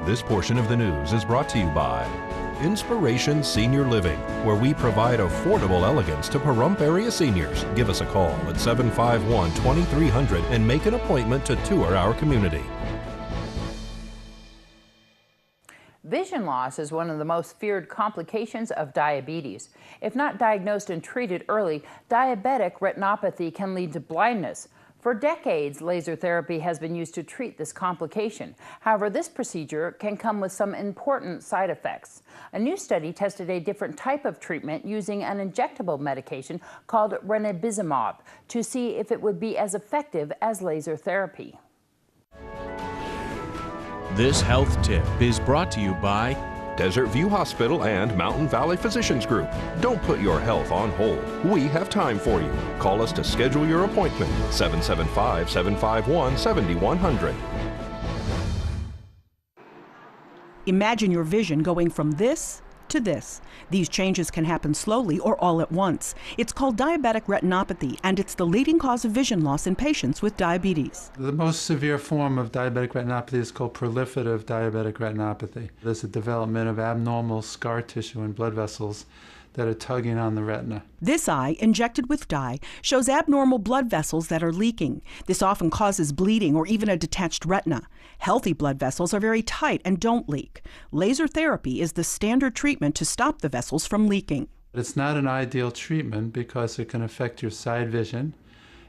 This portion of the news is brought to you by Inspiration Senior Living, where we provide affordable elegance to Pahrump area seniors. Give us a call at 751-2300 and make an appointment to tour our community. Vision loss is one of the most feared complications of diabetes. If not diagnosed and treated early, diabetic retinopathy can lead to blindness. For decades, laser therapy has been used to treat this complication. However, this procedure can come with some important side effects. A new study tested a different type of treatment using an injectable medication called ranibizumab to see if it would be as effective as laser therapy. This health tip is brought to you by Desert View Hospital and Mountain Valley Physicians Group. Don't put your health on hold. We have time for you. Call us to schedule your appointment. 775-751-7100. Imagine your vision going from this to this. These changes can happen slowly or all at once. It's called diabetic retinopathy, and it's the leading cause of vision loss in patients with diabetes. The most severe form of diabetic retinopathy is called proliferative diabetic retinopathy. There's a development of abnormal scar tissue and blood vessels that are tugging on the retina. This eye, injected with dye, shows abnormal blood vessels that are leaking. This often causes bleeding or even a detached retina. Healthy blood vessels are very tight and don't leak. Laser therapy is the standard treatment to stop the vessels from leaking. It's not an ideal treatment because it can affect your side vision,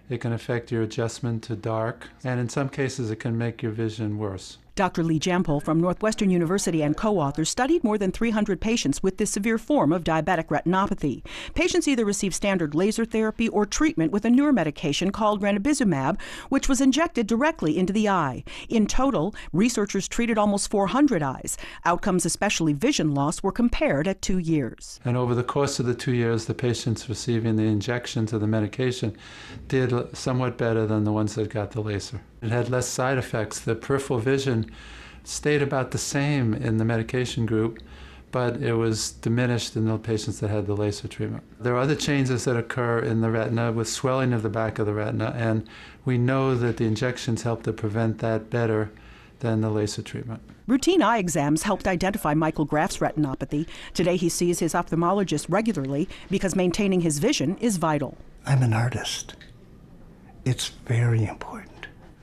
it can affect your adjustment to dark, and in some cases it can make your vision worse. Dr. Lee Jampol from Northwestern University and co-authors studied more than 300 patients with this severe form of diabetic retinopathy. Patients either receive standard laser therapy or treatment with a newer medication called ranibizumab, which was injected directly into the eye. In total, researchers treated almost 400 eyes. Outcomes, especially vision loss, were compared at 2 years. And over the course of the 2 years, the patients receiving the injections of the medication did somewhat better than the ones that got the laser. It had less side effects. The peripheral vision stayed about the same in the medication group, but it was diminished in the patients that had the laser treatment. There are other changes that occur in the retina with swelling of the back of the retina, and we know that the injections help to prevent that better than the laser treatment. Routine eye exams helped identify Michael Graff's retinopathy. Today he sees his ophthalmologist regularly because maintaining his vision is vital. I'm an artist. It's very important.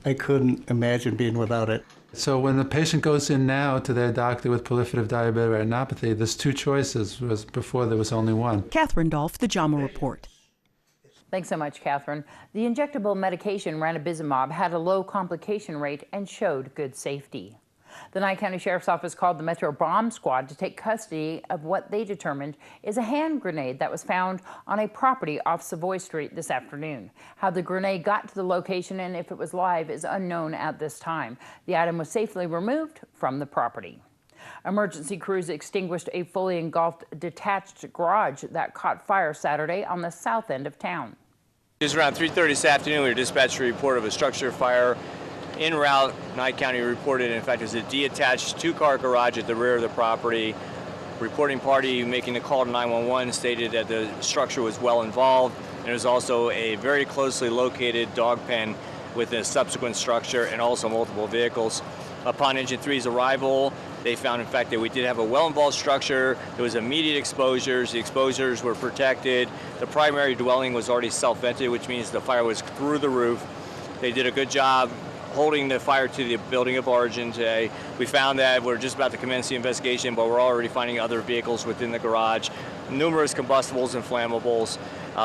I couldn't imagine being without it. So when the patient goes in now to their doctor with proliferative diabetic retinopathy, there's two choices, whereas before there was only one. Catherine Dolph, The JAMA Report. Thanks so much, Catherine. The injectable medication ranibizumab had a low complication rate and showed good safety. The Nye County Sheriff's Office called the Metro Bomb Squad to take custody of what they determined is a hand grenade that was found on a property off Savoy Street this afternoon. How the grenade got to the location and if it was live is unknown at this time. The item was safely removed from the property. Emergency crews extinguished a fully engulfed detached garage that caught fire Saturday on the south end of town. It was around 3:30 this afternoon. We were dispatched a report of a structure fire en route. Nye County reported, in fact, it was a detached two-car garage at the rear of the property. Reporting party making the call to 911 stated that the structure was well involved, and there was also a very closely located dog pen with a subsequent structure and also multiple vehicles. Upon Engine 3's arrival, they found, in fact, that we did have a well-involved structure. There was immediate exposures. The exposures were protected. The primary dwelling was already self-vented, which means the fire was through the roof. They did a good job holding the fire to the building of origin today. We found that we're just about to commence the investigation, but we're already finding other vehicles within the garage, numerous combustibles and flammables.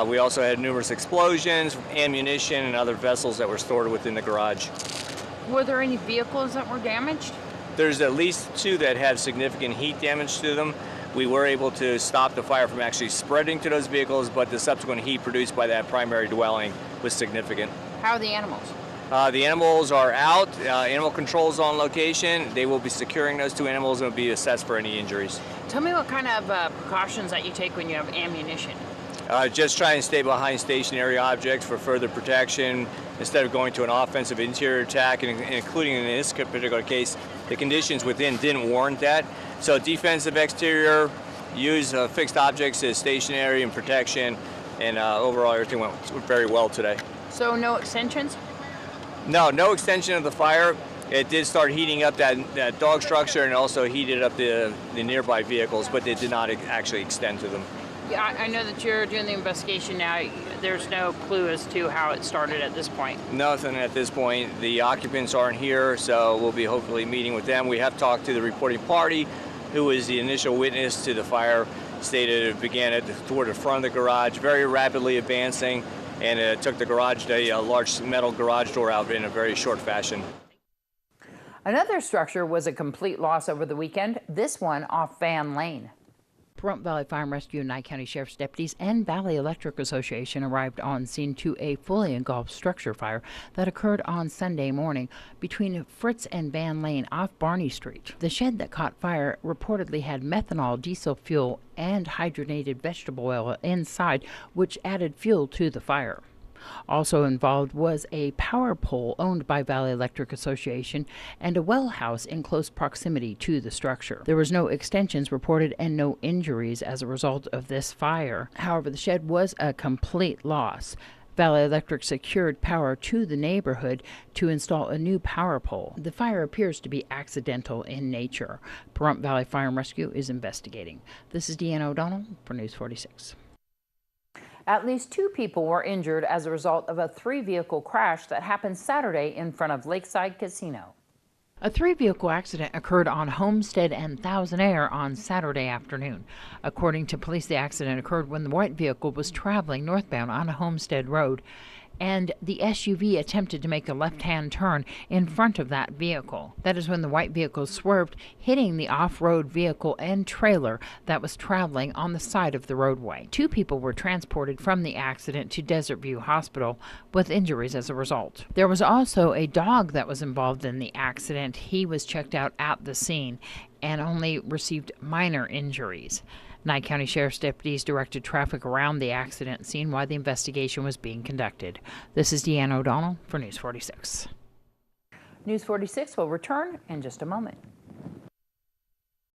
We also had numerous explosions, ammunition, and other vessels that were stored within the garage. Were there any vehicles that were damaged? There's at least two that have significant heat damage to them. We were able to stop the fire from actually spreading to those vehicles, but the subsequent heat produced by that primary dwelling was significant. How are the animals? The animals are out. Animal control's on location. They will be securing those two animals and will be assessed for any injuries. Tell me what kind of precautions that you take when you have ammunition. Just try and stay behind stationary objects for further protection instead of going to an offensive interior attack, and including in this particular case, the conditions within didn't warrant that. So defensive exterior, use fixed objects as stationary and protection, and overall everything went very well today. So no extensions? No extension of the fire. It did start heating up that dog structure and also heated up the nearby vehicles, but it did not actually extend to them. Yeah, I know that you're doing the investigation now. There's no clue as to how it started at this point. Nothing at this point. The occupants aren't here, so we'll be hopefully meeting with them. We have talked to the reporting party, who was the initial witness to the fire, stated it began toward the front of the garage, very rapidly advancing, and it took the garage, a large metal garage door out in a very short fashion. Another structure was a complete loss over the weekend, this one off Van Lane. Pahrump Valley Fire and Rescue and Nye County Sheriff's deputies and Valley Electric Association arrived on scene to a fully engulfed structure fire that occurred on Sunday morning between Fritz and Van Lane off Barney Street. The shed that caught fire reportedly had methanol, diesel fuel, and hydrogenated vegetable oil inside, which added fuel to the fire. Also involved was a power pole owned by Valley Electric Association and a well house in close proximity to the structure. There was no extensions reported and no injuries as a result of this fire. However, the shed was a complete loss. Valley Electric secured power to the neighborhood to install a new power pole. The fire appears to be accidental in nature. Pahrump Valley Fire and Rescue is investigating. This is Deanna O'Donnell for News 46. At least 2 people were injured as a result of a 3-vehicle crash that happened Saturday in front of Lakeside Casino. A 3-vehicle accident occurred on Homestead and Thousand Air on Saturday afternoon. According to police, the accident occurred when the white vehicle was traveling northbound on Homestead Road, and the SUV attempted to make a left-hand turn in front of that vehicle. That is when the white vehicle swerved, hitting the off-road vehicle and trailer that was traveling on the side of the roadway. 2 people were transported from the accident to Desert View Hospital with injuries as a result. There was also a dog that was involved in the accident. He was checked out at the scene and only received minor injuries. Nye County Sheriff's deputies directed traffic around the accident scene while the investigation was being conducted. This is Deanna O'Donnell for News 46. News 46 will return in just a moment.